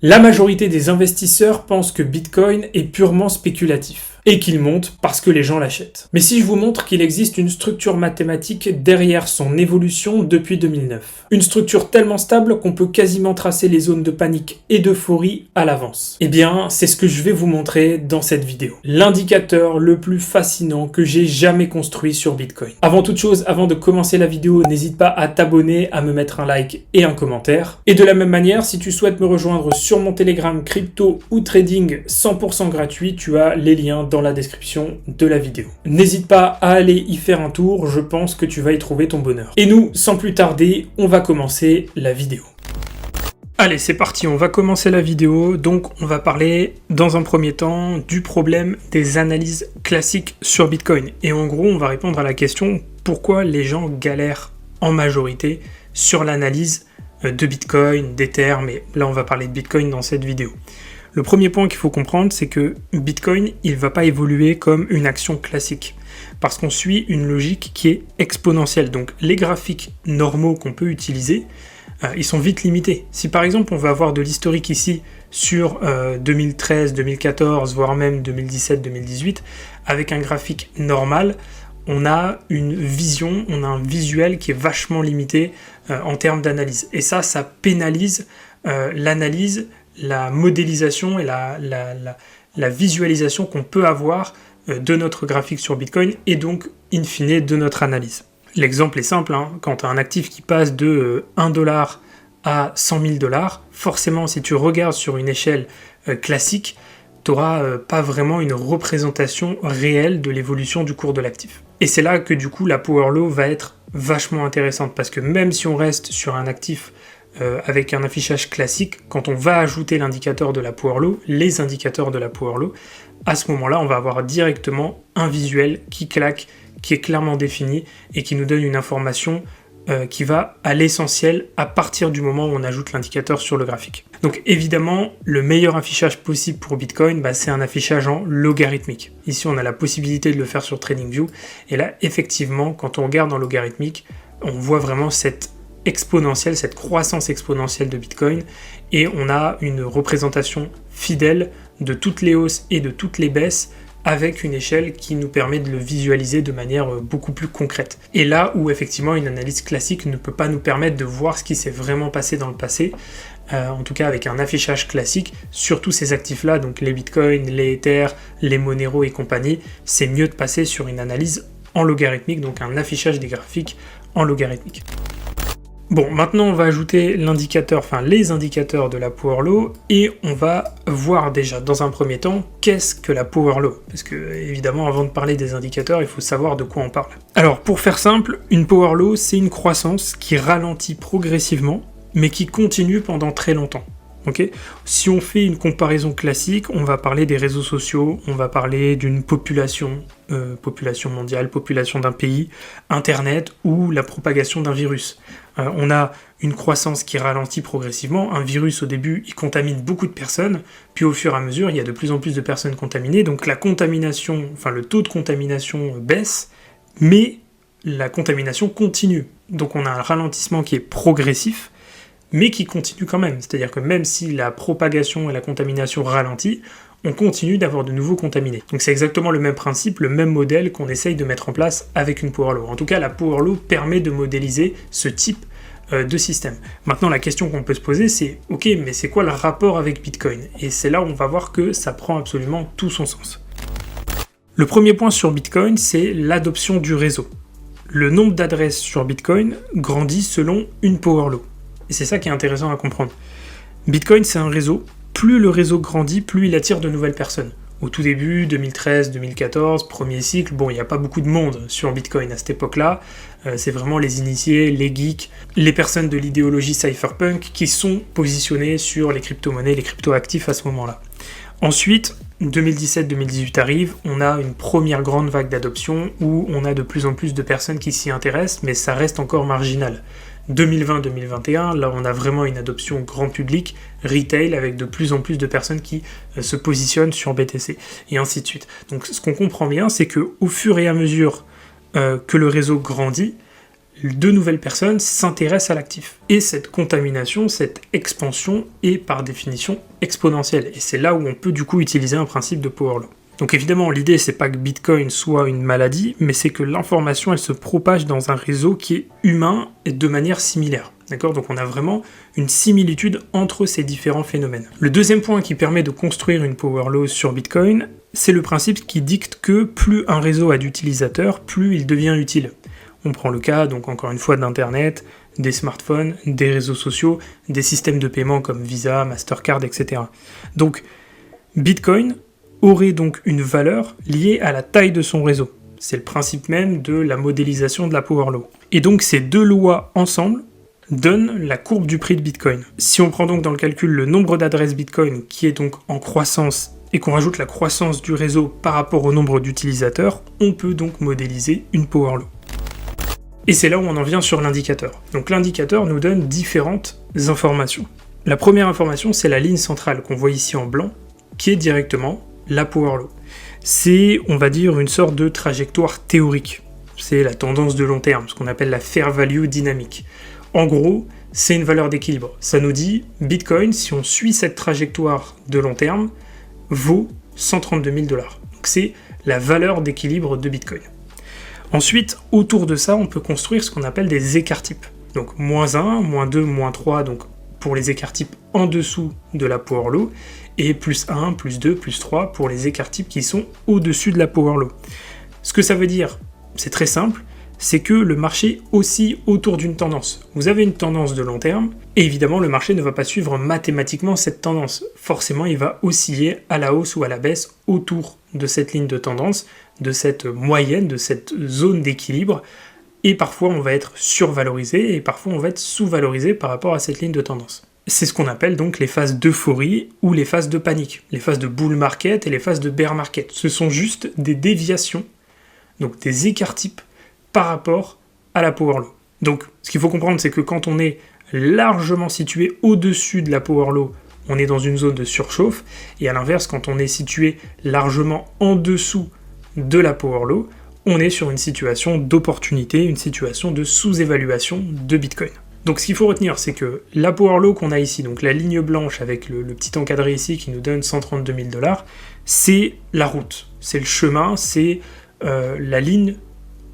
La majorité des investisseurs pensent que Bitcoin est purement spéculatif et qu'il monte parce que les gens l'achètent. Mais si je vous montre qu'il existe une structure mathématique derrière son évolution depuis 2009, une structure tellement stable qu'on peut quasiment tracer les zones de panique et d'euphorie à l'avance, eh bien c'est ce que je vais vous montrer dans cette vidéo. L'indicateur le plus fascinant que j'ai jamais construit sur Bitcoin. Avant toute chose, avant de commencer la vidéo, n'hésite pas à t'abonner, à me mettre un like et un commentaire. Et de la même manière, si tu souhaites me rejoindre sur mon Telegram crypto ou trading 100% gratuit, tu as les liens dans la description de la vidéo. N'hésite pas à aller y faire un tour, je pense que tu vas y trouver ton bonheur. Et nous, sans plus tarder, on va commencer la vidéo. Allez, c'est parti, on va commencer la vidéo. Donc, on va parler dans un premier temps du problème des analyses classiques sur Bitcoin. Et en gros, on va répondre à la question pourquoi les gens galèrent en majorité sur l'analyse de Bitcoin, d'Ether, mais là, on va parler de Bitcoin dans cette vidéo. Le premier point qu'il faut comprendre, c'est que Bitcoin, il ne va pas évoluer comme une action classique, parce qu'on suit une logique qui est exponentielle. Donc, les graphiques normaux qu'on peut utiliser, ils sont vite limités. Si par exemple on va avoir de l'historique ici sur 2013, 2014, voire même 2017, 2018, avec un graphique normal, on a une vision, on a un visuel qui est vachement limité en termes d'analyse. Et ça pénalise l'analyse, la modélisation et la visualisation qu'on peut avoir de notre graphique sur Bitcoin et donc, in fine, de notre analyse. L'exemple est simple, hein, quand tu as un actif qui passe de 1 dollar à 100 000 dollars, forcément, si tu regardes sur une échelle classique, tu n'auras pas vraiment une représentation réelle de l'évolution du cours de l'actif. Et c'est là que du coup, la Power Law va être vachement intéressante, parce que même si on reste sur un actif avec un affichage classique, quand on va ajouter l'indicateur de la Power Law, les indicateurs de la Power Law, à ce moment-là, on va avoir directement un visuel qui claque, qui est clairement défini et qui nous donne une information qui va à l'essentiel à partir du moment où on ajoute l'indicateur sur le graphique. Donc évidemment, le meilleur affichage possible pour Bitcoin, c'est un affichage en logarithmique. Ici, on a la possibilité de le faire sur TradingView. Et là, effectivement, quand on regarde en logarithmique, on voit vraiment cette exponentielle, cette croissance exponentielle de Bitcoin. Et on a une représentation fidèle de toutes les hausses et de toutes les baisses avec une échelle qui nous permet de le visualiser de manière beaucoup plus concrète. Et là où effectivement une analyse classique ne peut pas nous permettre de voir ce qui s'est vraiment passé dans le passé, en tout cas avec un affichage classique, sur tous ces actifs-là, donc les bitcoins, les Ethers, les Monero et compagnie, c'est mieux de passer sur une analyse en logarithmique, donc un affichage des graphiques en logarithmique. Bon, maintenant on va ajouter l'indicateur, enfin les indicateurs de la Power Law et on va voir déjà dans un premier temps qu'est-ce que la Power Law. Parce que évidemment avant de parler des indicateurs, il faut savoir de quoi on parle. Alors pour faire simple, une Power Law c'est une croissance qui ralentit progressivement mais qui continue pendant très longtemps. Okay. Si on fait une comparaison classique, on va parler des réseaux sociaux, on va parler d'une population, population mondiale, population d'un pays, Internet ou la propagation d'un virus. On a une croissance qui ralentit progressivement. Un virus, au début, il contamine beaucoup de personnes, puis au fur et à mesure, il y a de plus en plus de personnes contaminées, donc la contamination, enfin le taux de contamination baisse, mais la contamination continue. Donc on a un ralentissement qui est progressif, mais qui continue quand même. C'est-à-dire que même si la propagation et la contamination ralentit, on continue d'avoir de nouveaux contaminés. Donc c'est exactement le même principe, le même modèle qu'on essaye de mettre en place avec une Power Law. En tout cas, la Power Law permet de modéliser ce type de système. Maintenant, la question qu'on peut se poser, c'est « Ok, mais c'est quoi le rapport avec Bitcoin ?» Et c'est là où on va voir que ça prend absolument tout son sens. Le premier point sur Bitcoin, c'est l'adoption du réseau. Le nombre d'adresses sur Bitcoin grandit selon une Power Law. Et c'est ça qui est intéressant à comprendre. Bitcoin, c'est un réseau. Plus le réseau grandit, plus il attire de nouvelles personnes. Au tout début, 2013, 2014, premier cycle, il n'y a pas beaucoup de monde sur Bitcoin à cette époque-là. C'est vraiment les initiés, les geeks, les personnes de l'idéologie cypherpunk qui sont positionnés sur les crypto-monnaies, les crypto-actifs à ce moment-là. Ensuite, 2017-2018 arrive, on a une première grande vague d'adoption où on a de plus en plus de personnes qui s'y intéressent, mais ça reste encore marginal. 2020-2021, là on a vraiment une adoption grand public, retail, avec de plus en plus de personnes qui se positionnent sur BTC, et ainsi de suite. Donc ce qu'on comprend bien, c'est qu'au fur et à mesure que le réseau grandit, de nouvelles personnes s'intéressent à l'actif. Et cette contamination, cette expansion est par définition exponentielle. Et c'est là où on peut du coup utiliser un principe de power law. Donc évidemment, l'idée c'est pas que Bitcoin soit une maladie, mais c'est que l'information elle se propage dans un réseau qui est humain et de manière similaire. D'accord ? Donc on a vraiment une similitude entre ces différents phénomènes. Le deuxième point qui permet de construire une power law sur Bitcoin, c'est le principe qui dicte que plus un réseau a d'utilisateurs, plus il devient utile. On prend le cas, donc encore une fois, d'Internet, des smartphones, des réseaux sociaux, des systèmes de paiement comme Visa, Mastercard, etc. Donc Bitcoin aurait donc une valeur liée à la taille de son réseau. C'est le principe même de la modélisation de la power law. Et donc ces deux lois ensemble donnent la courbe du prix de Bitcoin. Si on prend donc dans le calcul le nombre d'adresses Bitcoin qui est donc en croissance et qu'on rajoute la croissance du réseau par rapport au nombre d'utilisateurs, on peut donc modéliser une power law. Et c'est là où on en vient sur l'indicateur. Donc l'indicateur nous donne différentes informations. La première information, c'est la ligne centrale qu'on voit ici en blanc, qui est directement la power law. C'est, on va dire, une sorte de trajectoire théorique. C'est la tendance de long terme, ce qu'on appelle la fair value dynamique. En gros, c'est une valeur d'équilibre. Ça nous dit, Bitcoin, si on suit cette trajectoire de long terme, vaut 132 000 $. Donc c'est la valeur d'équilibre de Bitcoin. Ensuite, autour de ça, on peut construire ce qu'on appelle des écarts-types. Donc -1, -2, -3, donc pour les écarts-types en dessous de la power law, et +1, +2, +3 pour les écarts-types qui sont au-dessus de la power law. Ce que ça veut dire, c'est très simple, c'est que le marché oscille autour d'une tendance. Vous avez une tendance de long terme, et évidemment le marché ne va pas suivre mathématiquement cette tendance. Forcément, il va osciller à la hausse ou à la baisse autour de cette ligne de tendance, de cette moyenne, de cette zone d'équilibre, et parfois on va être survalorisé, et parfois on va être sous-valorisé par rapport à cette ligne de tendance. C'est ce qu'on appelle donc les phases d'euphorie ou les phases de panique, les phases de bull market et les phases de bear market. Ce sont juste des déviations, donc des écarts-types par rapport à la power law. Donc ce qu'il faut comprendre, c'est que quand on est largement situé au-dessus de la power law, on est dans une zone de surchauffe, et à l'inverse, quand on est situé largement en dessous de la power law, on est sur une situation d'opportunité, une situation de sous-évaluation de Bitcoin. Donc ce qu'il faut retenir, c'est que la power law qu'on a ici, donc la ligne blanche avec le petit encadré ici qui nous donne 132 000 $, c'est la route, c'est le chemin, c'est la ligne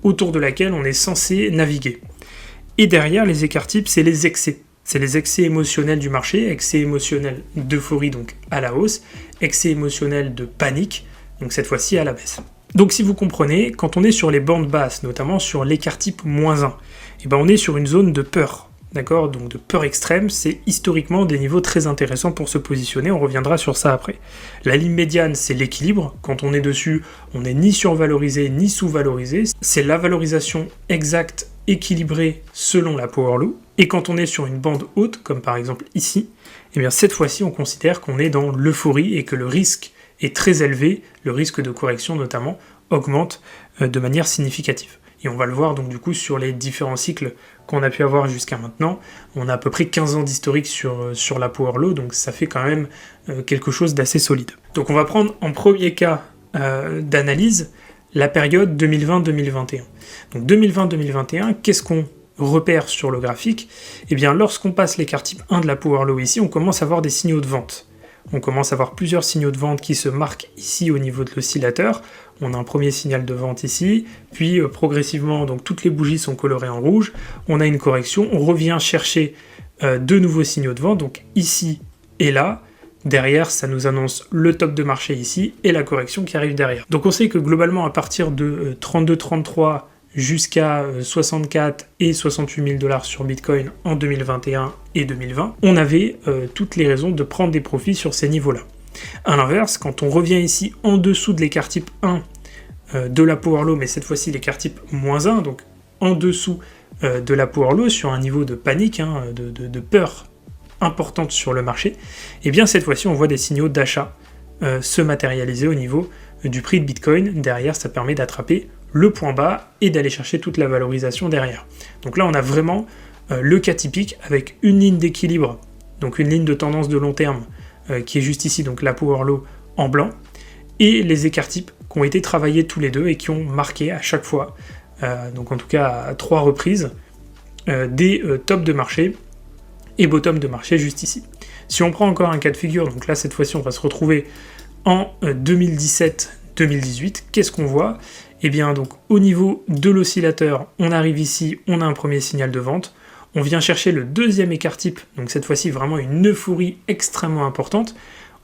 autour de laquelle on est censé naviguer. Et derrière, les écarts-types, c'est les excès. C'est les excès émotionnels du marché, excès émotionnels d'euphorie, donc à la hausse, excès émotionnels de panique, donc cette fois-ci à la baisse. Donc si vous comprenez, quand on est sur les bandes basses, notamment sur l'écart-type -1, et ben on est sur une zone de peur. D'accord ? Donc de peur extrême, c'est historiquement des niveaux très intéressants pour se positionner, on reviendra sur ça après. La ligne médiane, c'est l'équilibre, quand on est dessus, on n'est ni survalorisé ni sous-valorisé, c'est la valorisation exacte, équilibrée selon la power law, et quand on est sur une bande haute, comme par exemple ici, et bien cette fois-ci on considère qu'on est dans l'euphorie et que le risque est très élevé, le risque de correction notamment augmente de manière significative. Et on va le voir donc du coup sur les différents cycles qu'on a pu avoir jusqu'à maintenant. On a à peu près 15 ans d'historique sur la power law, donc ça fait quand même quelque chose d'assez solide. Donc on va prendre en premier cas d'analyse la période 2020-2021. Donc 2020-2021, qu'est-ce qu'on repère sur le graphique ? Eh bien lorsqu'on passe l'écart type 1 de la power law ici, on commence à voir des signaux de vente. On commence à voir plusieurs signaux de vente qui se marquent ici au niveau de l'oscillateur. On a un premier signal de vente ici, puis progressivement, donc toutes les bougies sont colorées en rouge. On a une correction, on revient chercher deux nouveaux signaux de vente, donc ici et là. Derrière, ça nous annonce le top de marché ici et la correction qui arrive derrière. Donc on sait que globalement, à partir de 32-33 jusqu'à 64 et 68 000 $ sur Bitcoin en 2021 et 2020, on avait toutes les raisons de prendre des profits sur ces niveaux-là. A l'inverse, quand on revient ici en dessous de l'écart type 1 de la power law, mais cette fois-ci l'écart type -1, donc en dessous de la power law, sur un niveau de panique, de peur importante sur le marché, et bien cette fois-ci on voit des signaux d'achat se matérialiser au niveau du prix de Bitcoin. Derrière, ça permet d'attraper le point bas et d'aller chercher toute la valorisation derrière. Donc là on a vraiment le cas typique avec une ligne d'équilibre, donc une ligne de tendance de long terme qui est juste ici, donc la power law en blanc, et les écarts types qui ont été travaillés tous les deux et qui ont marqué à chaque fois, donc en tout cas à 3 reprises, des tops de marché et bottom de marché juste ici. Si on prend encore un cas de figure, donc là cette fois-ci on va se retrouver en 2017-2018, qu'est-ce qu'on voit? Eh bien donc au niveau de l'oscillateur, on arrive ici, on a un premier signal de vente, on vient chercher le deuxième écart type, donc cette fois-ci vraiment une euphorie extrêmement importante,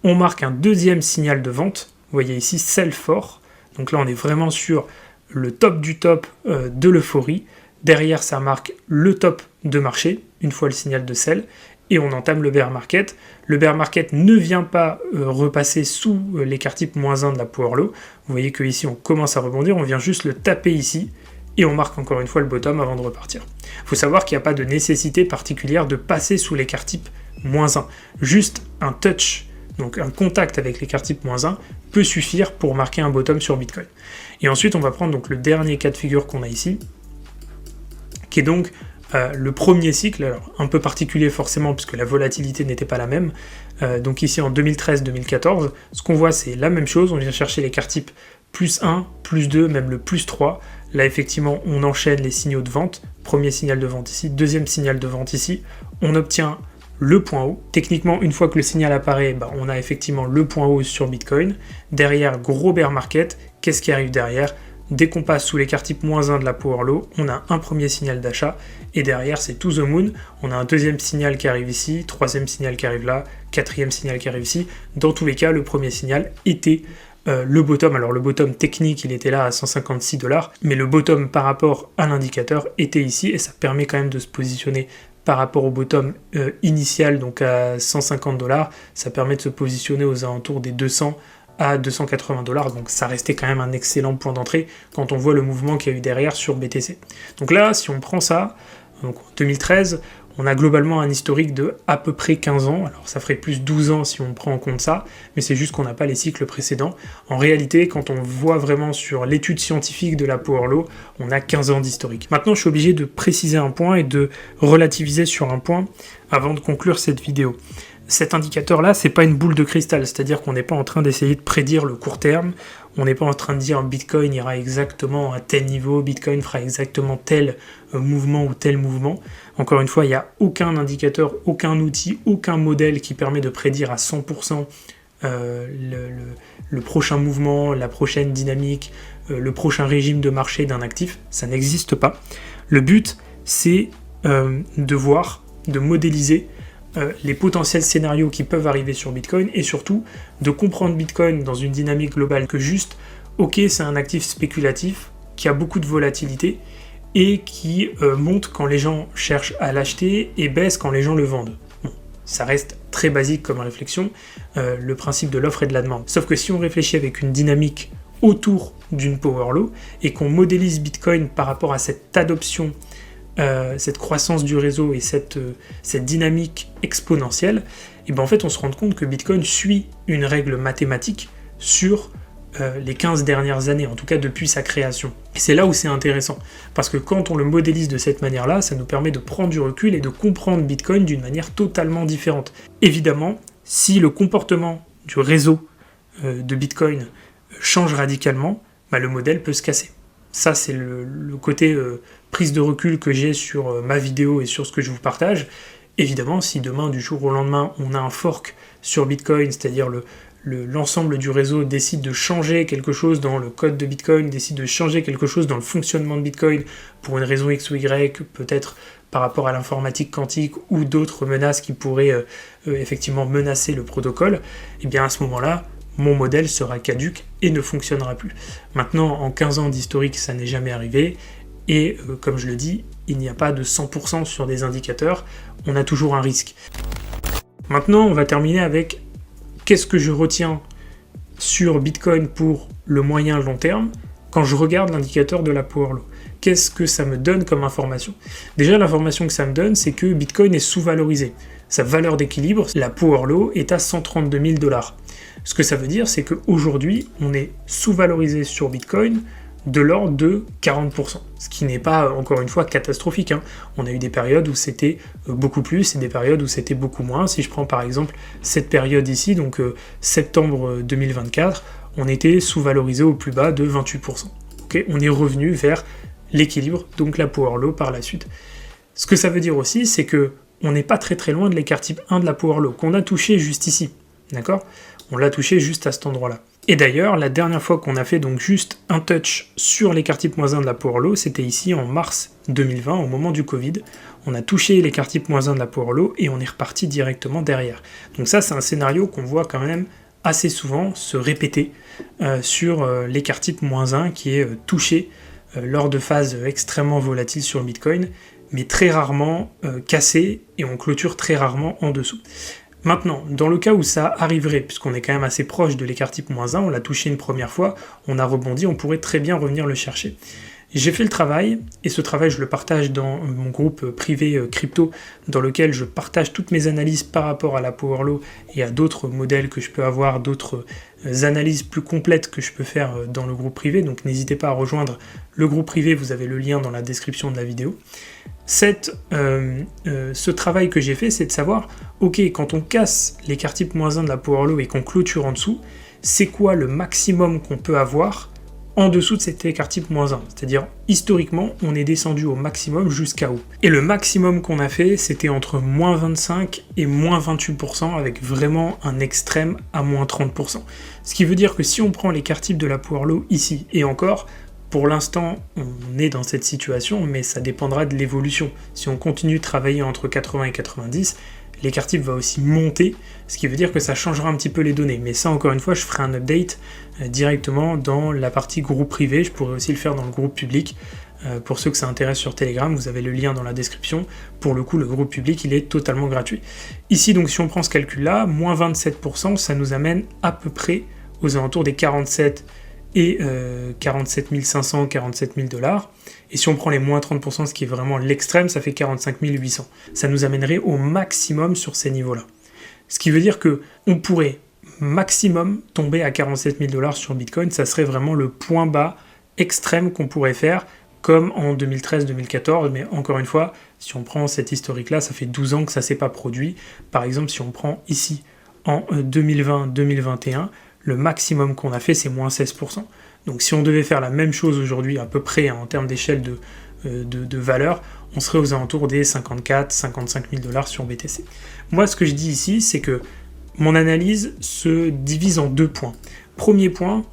on marque un deuxième signal de vente, vous voyez ici sell fort, donc là on est vraiment sur le top du top de l'euphorie, derrière ça marque le top de marché, une fois le signal de sell, et on entame le bear market. Le bear market ne vient pas repasser sous l'écart type -1 de la power low. Vous voyez que ici on commence à rebondir, on vient juste le taper ici, et on marque encore une fois le bottom avant de repartir. Il faut savoir qu'il n'y a pas de nécessité particulière de passer sous l'écart type -1. Juste un touch, donc un contact avec l'écart type -1, peut suffire pour marquer un bottom sur Bitcoin. Et ensuite on va prendre donc le dernier cas de figure qu'on a ici, qui est donc le premier cycle, alors un peu particulier forcément puisque la volatilité n'était pas la même, donc ici en 2013-2014, ce qu'on voit c'est la même chose, on vient chercher l'écart type +1, +2, même le +3, là effectivement on enchaîne les signaux de vente, premier signal de vente ici, deuxième signal de vente ici, on obtient le point haut, techniquement une fois que le signal apparaît, on a effectivement le point haut sur Bitcoin, derrière gros bear market, qu'est-ce qui arrive derrière? Dès qu'on passe sous l'écart type -1 de la power low, on a un premier signal d'achat, et derrière c'est to the moon, on a un deuxième signal qui arrive ici, troisième signal qui arrive là, quatrième signal qui arrive ici. Dans tous les cas, le premier signal était le bottom. Alors le bottom technique, il était là à 156$, mais le bottom par rapport à l'indicateur était ici, et ça permet quand même de se positionner par rapport au bottom initial, donc à 150$, ça permet de se positionner aux alentours des 200 à 280$, donc ça restait quand même un excellent point d'entrée quand on voit le mouvement qu'il y a eu derrière sur BTC. Donc là, si on prend ça, donc en 2013, on a globalement un historique de à peu près 15 ans, alors ça ferait plus 12 ans si on prend en compte ça, mais c'est juste qu'on n'a pas les cycles précédents. En réalité, quand on voit vraiment sur l'étude scientifique de la Power Law, on a 15 ans d'historique. Maintenant, je suis obligé de préciser un point et de relativiser sur un point avant de conclure cette vidéo. Cet indicateur-là, c'est pas une boule de cristal, c'est-à-dire qu'on n'est pas en train d'essayer de prédire le court terme, on n'est pas en train de dire Bitcoin ira exactement à tel niveau, Bitcoin fera exactement tel mouvement ou tel mouvement. Encore une fois, il n'y a aucun indicateur, aucun outil, aucun modèle qui permet de prédire à 100% le prochain mouvement, la prochaine dynamique, le prochain régime de marché d'un actif, ça n'existe pas. Le but, c'est de voir, de modéliser les potentiels scénarios qui peuvent arriver sur Bitcoin, et surtout de comprendre Bitcoin dans une dynamique globale que juste, ok, c'est un actif spéculatif qui a beaucoup de volatilité et qui monte quand les gens cherchent à l'acheter et baisse quand les gens le vendent. Bon, ça reste très basique comme réflexion, le principe de l'offre et de la demande. Sauf que si on réfléchit avec une dynamique autour d'une power law et qu'on modélise Bitcoin par rapport à cette adoption, cette croissance du réseau et cette dynamique exponentielle, et ben en fait on se rend compte que Bitcoin suit une règle mathématique sur les 15 dernières années, en tout cas depuis sa création. Et c'est là où c'est intéressant, parce que quand on le modélise de cette manière-là, ça nous permet de prendre du recul et de comprendre Bitcoin d'une manière totalement différente. Évidemment, si le comportement du réseau de Bitcoin change radicalement, le modèle peut se casser. Ça, c'est le côté prise de recul que j'ai sur ma vidéo et sur ce que je vous partage. Évidemment, si demain, du jour au lendemain, on a un fork sur Bitcoin, c'est-à-dire l'ensemble du réseau décide de changer quelque chose dans le code de Bitcoin, décide de changer quelque chose dans le fonctionnement de Bitcoin pour une raison X ou Y, peut-être par rapport à l'informatique quantique ou d'autres menaces qui pourraient effectivement menacer le protocole, et bien à ce moment-là, mon modèle sera caduque et ne fonctionnera plus. Maintenant, en 15 ans d'historique, ça n'est jamais arrivé, et comme je le dis, il n'y a pas de 100% sur des indicateurs, on a toujours un risque. Maintenant, on va terminer avec qu'est-ce que je retiens sur Bitcoin pour le moyen long terme quand je regarde l'indicateur de la Power Law. Qu'est-ce que ça me donne comme information? Déjà, l'information que ça me donne, c'est que Bitcoin est sous-valorisé. Sa valeur d'équilibre, la Power Law, est à 132 000$. Ce que ça veut dire, c'est qu'aujourd'hui, on est sous-valorisé sur Bitcoin de l'ordre de 40%. Ce qui n'est pas, encore une fois, catastrophique. On a eu des périodes où c'était beaucoup plus et des périodes où c'était beaucoup moins. Si je prends par exemple cette période ici, donc septembre 2024, on était sous-valorisé au plus bas de 28%. Okay, on est revenu vers l'équilibre, donc la Power Law par la suite. Ce que ça veut dire aussi, c'est que on n'est pas très loin de l'écart type 1 de la Power Law, qu'on a touché juste ici, d'accord? On l'a touché juste à cet endroit-là. Et d'ailleurs, la dernière fois qu'on a fait donc juste un touch sur l'écart type -1 de la Power Law, c'était ici en mars 2020, au moment du Covid. On a touché l'écart type -1 de la Power Law et on est reparti directement derrière. Donc ça, c'est un scénario qu'on voit quand même assez souvent se répéter sur l'écart type -1 qui est touché lors de phases extrêmement volatiles sur le Bitcoin, mais très rarement cassé, et on clôture très rarement en dessous. Maintenant, dans le cas où ça arriverait, puisqu'on est quand même assez proche de l'écart type -1, on l'a touché une première fois, on a rebondi, on pourrait très bien revenir le chercher. J'ai fait le travail, et ce travail je le partage dans mon groupe privé crypto, dans lequel je partage toutes mes analyses par rapport à la Power Law et à d'autres modèles que je peux avoir, d'autres analyses plus complètes que je peux faire dans le groupe privé, donc n'hésitez pas à rejoindre le groupe privé, vous avez le lien dans la description de la vidéo. Ce travail que j'ai fait, c'est de savoir, ok, quand on casse l'écart type -1 de la Power Law et qu'on clôture en dessous, c'est quoi le maximum qu'on peut avoir en dessous de cet écart type -1, c'est-à-dire historiquement on est descendu au maximum jusqu'à où. Et le maximum qu'on a fait c'était entre -25 et -28% avec vraiment un extrême à -30%. Ce qui veut dire que si on prend l'écart type de la Power Law ici, et encore, pour l'instant on est dans cette situation, mais ça dépendra de l'évolution. Si on continue de travailler entre 80 et 90, l'écart type va aussi monter, ce qui veut dire que ça changera un petit peu les données. Mais ça, encore une fois, je ferai un update directement dans la partie groupe privé. Je pourrais aussi le faire dans le groupe public. Pour ceux que ça intéresse sur Telegram, vous avez le lien dans la description. Pour le coup, le groupe public, il est totalement gratuit. Ici, donc, si on prend ce calcul-là, -27%, ça nous amène à peu près aux alentours des 47 et 47 500, 47 000 $. Et si on prend les -30%, ce qui est vraiment l'extrême, ça fait 45 800. Ça nous amènerait au maximum sur ces niveaux-là. Ce qui veut dire que on pourrait maximum tomber à 47 000 $ sur Bitcoin, ça serait vraiment le point bas extrême qu'on pourrait faire, comme en 2013-2014, mais encore une fois, si on prend cet historique-là, ça fait 12 ans que ça ne s'est pas produit. Par exemple, si on prend ici en 2020-2021, le maximum qu'on a fait, c'est -16%. Donc si on devait faire la même chose aujourd'hui, à peu près en termes d'échelle de valeur, on serait aux alentours des 54-55 000 $ sur BTC. Moi, ce que je dis ici, c'est que mon analyse se divise en deux points. Premier point,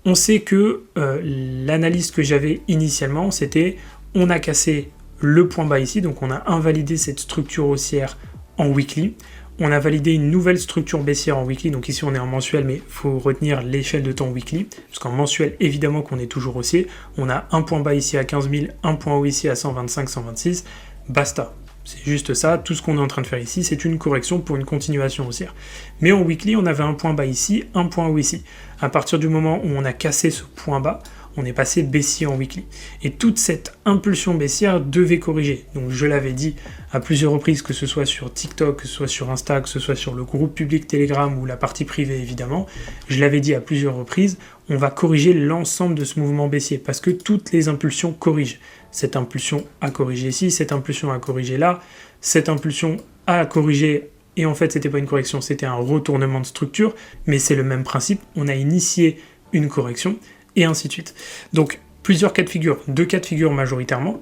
on sait que l'analyse que j'avais initialement, c'était on a cassé le point bas ici, donc on a invalidé cette structure haussière en weekly. On a validé une nouvelle structure baissière en weekly, donc ici on est en mensuel, mais il faut retenir l'échelle de temps weekly, parce qu'en mensuel, évidemment qu'on est toujours haussier. On a un point bas ici à 15 000, un point haut ici à 125, 126, basta. C'est juste ça, tout ce qu'on est en train de faire ici, c'est une correction pour une continuation haussière. Mais en weekly, on avait un point bas ici, un point haut ici. À partir du moment où on a cassé ce point bas, on est passé baissier en weekly. Et toute cette impulsion baissière devait corriger. Donc je l'avais dit à plusieurs reprises, que ce soit sur TikTok, que ce soit sur Insta, que ce soit sur le groupe public Telegram ou la partie privée évidemment, je l'avais dit à plusieurs reprises, on va corriger l'ensemble de ce mouvement baissier, parce que toutes les impulsions corrigent. Cette impulsion a corrigé ici, cette impulsion a corrigé là, cette impulsion a corrigé, et en fait c'était pas une correction, c'était un retournement de structure, mais c'est le même principe, on a initié une correction, et ainsi de suite. Donc, plusieurs cas de figure, deux cas de figure majoritairement.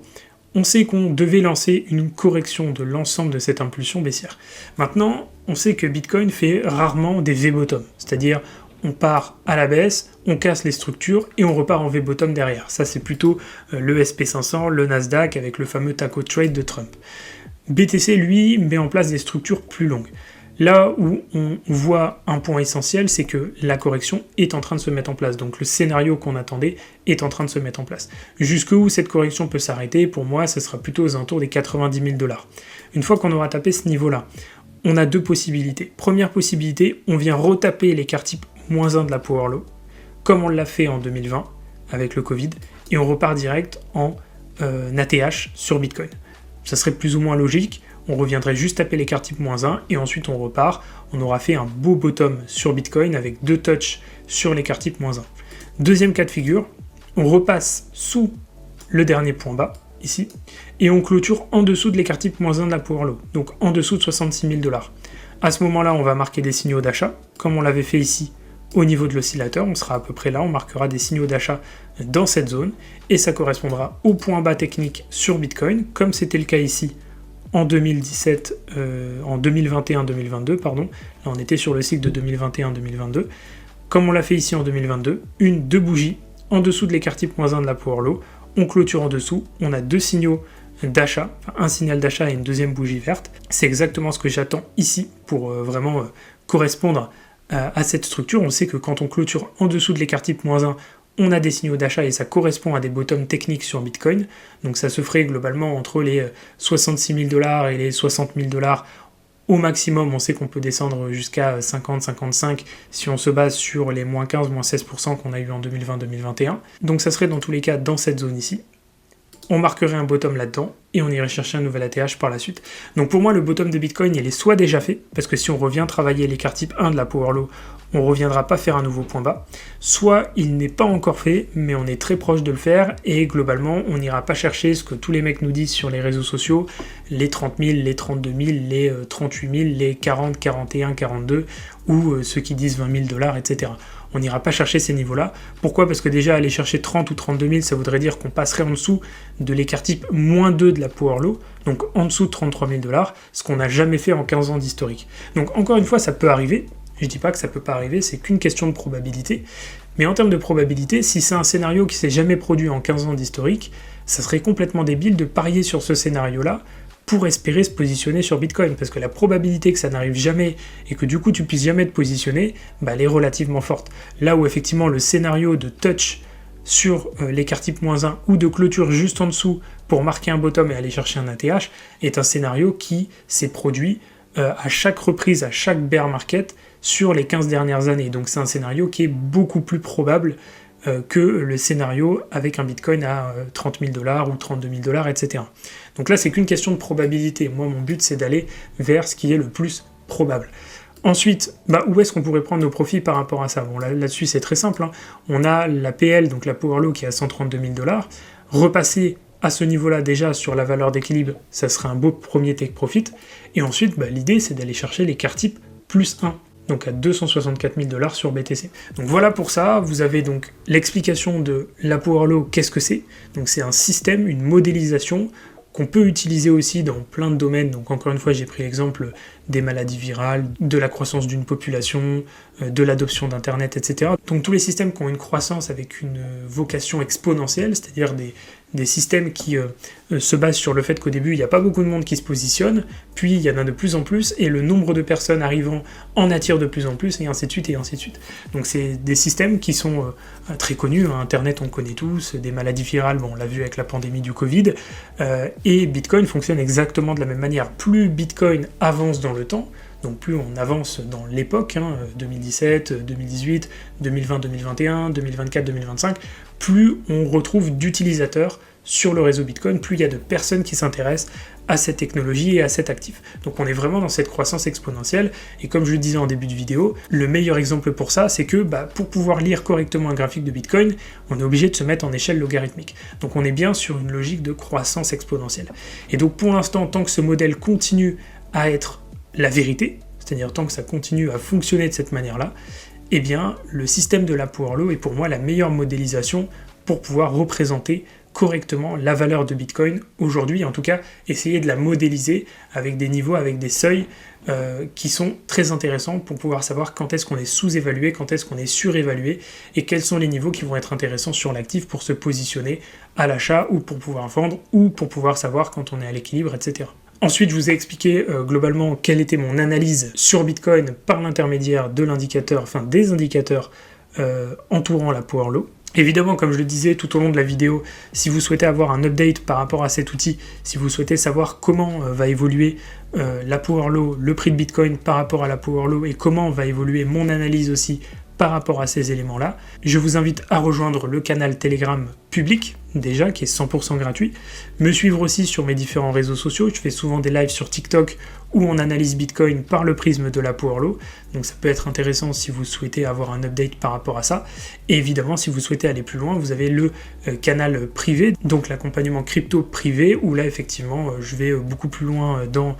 On sait qu'on devait lancer une correction de l'ensemble de cette impulsion baissière. Maintenant, on sait que Bitcoin fait rarement des V-bottom, c'est-à-dire on part à la baisse, on casse les structures et on repart en V-bottom derrière. Ça, c'est plutôt le SP500, le Nasdaq avec le fameux taco trade de Trump. BTC, lui, met en place des structures plus longues. Là où on voit un point essentiel, c'est que la correction est en train de se mettre en place. Donc le scénario qu'on attendait est en train de se mettre en place. Jusqu'où cette correction peut s'arrêter, pour moi, ce sera plutôt aux alentours des 90 000 $. Une fois qu'on aura tapé ce niveau-là, on a deux possibilités. Première possibilité, on vient retaper l'écart type -1 de la Power Law, comme on l'a fait en 2020 avec le Covid, et on repart direct en ATH sur Bitcoin. Ça serait plus ou moins logique. On reviendrait juste taper l'écart type -1 et ensuite on repart. On aura fait un beau bottom sur Bitcoin avec deux touches sur l'écart type -1. Deuxième cas de figure, on repasse sous le dernier point bas, ici, et on clôture en dessous de l'écart type -1 de la Power Law, donc en dessous de 66 000 $. À ce moment-là, on va marquer des signaux d'achat, comme on l'avait fait ici Au niveau de l'oscillateur, on sera à peu près là, on marquera des signaux d'achat dans cette zone, et ça correspondra au point bas technique sur Bitcoin, comme c'était le cas ici en 2021-2022, pardon. Là on était sur le cycle de 2021-2022. Comme on l'a fait ici en 2022, deux bougies en dessous de l'écart type -1 de la Power Law, on clôture en dessous, on a deux signaux d'achat, un signal d'achat et une deuxième bougie verte. C'est exactement ce que j'attends ici pour vraiment correspondre à cette structure. On sait que quand on clôture en dessous de l'écart type -1, on a des signaux d'achat et ça correspond à des bottoms techniques sur Bitcoin. Donc ça se ferait globalement entre les 66 000 $ et les 60 000 $ au maximum. On sait qu'on peut descendre jusqu'à 50-55 si on se base sur les -15, -16% qu'on a eu en 2020-2021. Donc ça serait dans tous les cas dans cette zone ici. On marquerait un bottom là-dedans, et on irait chercher un nouvel ATH par la suite. Donc pour moi, le bottom de Bitcoin, il est soit déjà fait, parce que si on revient travailler l'écart type 1 de la Power Law, on ne reviendra pas faire un nouveau point bas, soit il n'est pas encore fait, mais on est très proche de le faire, et globalement, on n'ira pas chercher ce que tous les mecs nous disent sur les réseaux sociaux, les 30 000, les 32 000, les 38 000, les 40, 41, 42, ou ceux qui disent 20 000 $, etc. On n'ira pas chercher ces niveaux-là. Pourquoi ? Parce que déjà, aller chercher 30 ou 32 000, ça voudrait dire qu'on passerait en dessous de l'écart type -2 de la Power Law, donc en dessous de 33 000 $, ce qu'on n'a jamais fait en 15 ans d'historique. Donc encore une fois, ça peut arriver. Je dis pas que ça peut pas arriver, c'est qu'une question de probabilité. Mais en termes de probabilité, si c'est un scénario qui s'est jamais produit en 15 ans d'historique, ça serait complètement débile de parier sur ce scénario-là pour espérer se positionner sur Bitcoin, parce que la probabilité que ça n'arrive jamais et que du coup tu puisses jamais te positionner, elle est relativement forte. Là où effectivement le scénario de touch sur l'écart type -1 ou de clôture juste en dessous pour marquer un bottom et aller chercher un ATH est un scénario qui s'est produit à chaque reprise, à chaque bear market sur les 15 dernières années. Donc c'est un scénario qui est beaucoup plus probable que le scénario avec un Bitcoin à 30 000 $ ou 32 000 $, etc. Donc là, c'est qu'une question de probabilité. Moi, mon but, c'est d'aller vers ce qui est le plus probable. Ensuite, où est-ce qu'on pourrait prendre nos profits par rapport à ça ? Bon, là-dessus, c'est très simple. On a la PL, donc la Power Law, qui est à 132 000 $. Repasser à ce niveau-là, déjà, sur la valeur d'équilibre, ça serait un beau premier take profit. Et ensuite, l'idée, c'est d'aller chercher l'écart type +1. Donc à 264 000 $ sur BTC. Donc voilà pour ça, vous avez donc l'explication de la Power Law, qu'est-ce que c'est ? Donc c'est un système, une modélisation qu'on peut utiliser aussi dans plein de domaines. Donc encore une fois, j'ai pris l'exemple des maladies virales, de la croissance d'une population, de l'adoption d'Internet, etc. Donc tous les systèmes qui ont une croissance avec une vocation exponentielle, c'est-à-dire des systèmes qui se basent sur le fait qu'au début, il n'y a pas beaucoup de monde qui se positionne, puis il y en a de plus en plus, et le nombre de personnes arrivant en attire de plus en plus, et ainsi de suite, et ainsi de suite. Donc c'est des systèmes qui sont très connus, Internet on connaît tous, des maladies virales, on l'a vu avec la pandémie du Covid, et Bitcoin fonctionne exactement de la même manière. Plus Bitcoin avance dans le temps, donc plus on avance dans l'époque, 2017, 2018, 2020, 2021, 2024, 2025, plus on retrouve d'utilisateurs sur le réseau Bitcoin, plus il y a de personnes qui s'intéressent à cette technologie et à cet actif. Donc on est vraiment dans cette croissance exponentielle, et comme je le disais en début de vidéo, le meilleur exemple pour ça, c'est que pour pouvoir lire correctement un graphique de Bitcoin, on est obligé de se mettre en échelle logarithmique. Donc on est bien sur une logique de croissance exponentielle. Et donc pour l'instant, tant que ce modèle continue à être la vérité, c'est-à-dire tant que ça continue à fonctionner de cette manière-là, eh bien le système de la Power Law est pour moi la meilleure modélisation pour pouvoir représenter correctement la valeur de Bitcoin aujourd'hui, en tout cas essayer de la modéliser avec des niveaux, avec des seuils qui sont très intéressants pour pouvoir savoir quand est-ce qu'on est sous-évalué, quand est-ce qu'on est surévalué, et quels sont les niveaux qui vont être intéressants sur l'actif pour se positionner à l'achat, ou pour pouvoir vendre, ou pour pouvoir savoir quand on est à l'équilibre, etc. Ensuite, je vous ai expliqué globalement quelle était mon analyse sur Bitcoin par l'intermédiaire de l'indicateur, enfin des indicateurs entourant la Power Law. Évidemment, comme je le disais tout au long de la vidéo, si vous souhaitez avoir un update par rapport à cet outil, si vous souhaitez savoir comment va évoluer la Power Law, le prix de Bitcoin par rapport à la Power Law, et comment va évoluer mon analyse aussi par rapport à ces éléments-là, je vous invite à rejoindre le canal Telegram public, déjà, qui est 100% gratuit. Me suivre aussi sur mes différents réseaux sociaux. Je fais souvent des lives sur TikTok où on analyse Bitcoin par le prisme de la Power Law. Donc ça peut être intéressant si vous souhaitez avoir un update par rapport à ça. Et évidemment, si vous souhaitez aller plus loin, vous avez le canal privé, donc l'accompagnement crypto privé, où là, effectivement, je vais beaucoup plus loin dans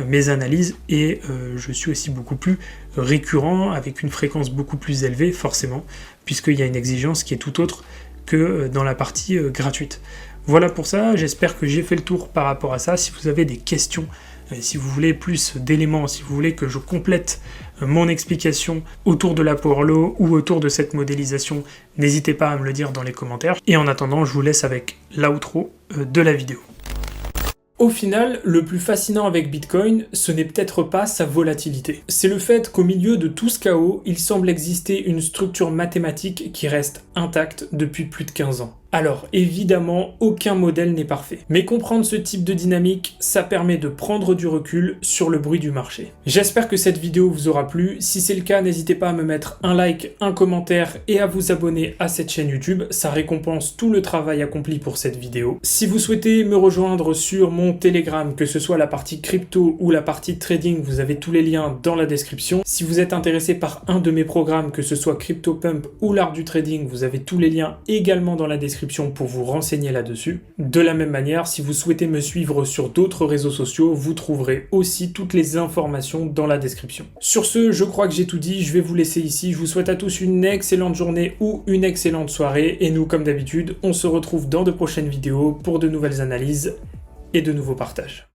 mes analyses et je suis aussi beaucoup plus récurrent, avec une fréquence beaucoup plus élevée, forcément, puisqu'il y a une exigence qui est tout autre que dans la partie gratuite. Voilà pour ça, j'espère que j'ai fait le tour par rapport à ça. Si vous avez des questions, si vous voulez plus d'éléments, si vous voulez que je complète mon explication autour de la Power Law ou autour de cette modélisation, n'hésitez pas à me le dire dans les commentaires. Et en attendant, je vous laisse avec l'outro de la vidéo. Au final, le plus fascinant avec Bitcoin, ce n'est peut-être pas sa volatilité. C'est le fait qu'au milieu de tout ce chaos, il semble exister une structure mathématique qui reste intacte depuis plus de 15 ans. Alors, évidemment, aucun modèle n'est parfait. Mais comprendre ce type de dynamique, ça permet de prendre du recul sur le bruit du marché. J'espère que cette vidéo vous aura plu. Si c'est le cas, n'hésitez pas à me mettre un like, un commentaire et à vous abonner à cette chaîne YouTube. Ça récompense tout le travail accompli pour cette vidéo. Si vous souhaitez me rejoindre sur mon Telegram, que ce soit la partie crypto ou la partie trading, vous avez tous les liens dans la description. Si vous êtes intéressé par un de mes programmes, que ce soit CryptoPump ou l'art du trading, vous avez tous les liens également dans la description pour vous renseigner là-dessus. De la même manière, si vous souhaitez me suivre sur d'autres réseaux sociaux, vous trouverez aussi toutes les informations dans la description. Sur ce, je crois que j'ai tout dit, je vais vous laisser ici. Je vous souhaite à tous une excellente journée ou une excellente soirée. Et nous, comme d'habitude, on se retrouve dans de prochaines vidéos pour de nouvelles analyses et de nouveaux partages.